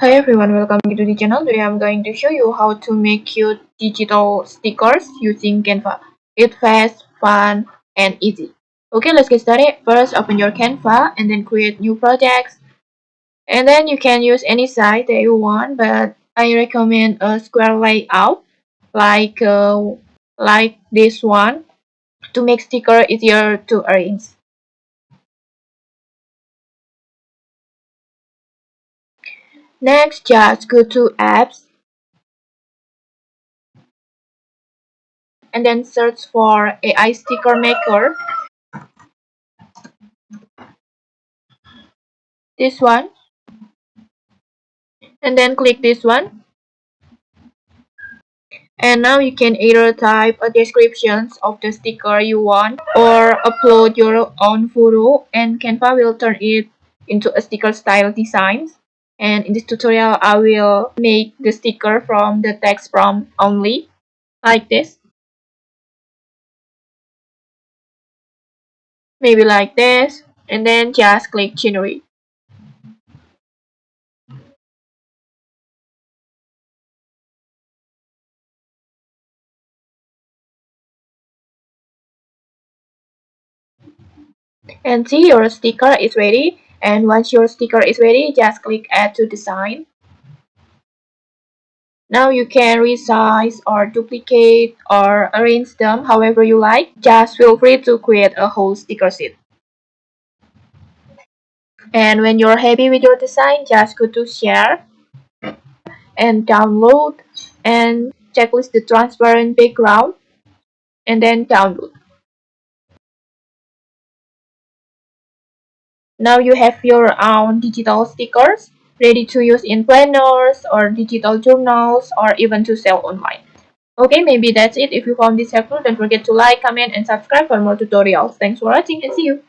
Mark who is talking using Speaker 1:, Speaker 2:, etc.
Speaker 1: Hi everyone, welcome to the channel. Today I'm going to show you how to make cute digital stickers using Canva. It's fast, fun, and easy. Okay, let's get started. First, open your Canva and then create new projects. And then you can use any size that you want, but I recommend a square layout like this one to make sticker easier to arrange. Next, just go to apps and then search for AI sticker maker. This one, and then click this one, and now you can either type a description of the sticker you want or upload your own photo, and Canva will turn it into a sticker style design. And in this tutorial I will make the sticker from the text prompt only, like this, maybe like this, and then just click generate. And see, your sticker is ready. And once your sticker is ready, just click add to design. Now you can resize or duplicate or arrange them however you like. Just feel free to create a whole sticker sheet. And when you're happy with your design, just go to share and download and checklist the transparent background and then download. Now you have your own digital stickers ready to use in planners or digital journals or even to sell online. Okay, maybe that's it. If you found this helpful, don't forget to like, comment, and subscribe for more tutorials. Thanks for watching and see you.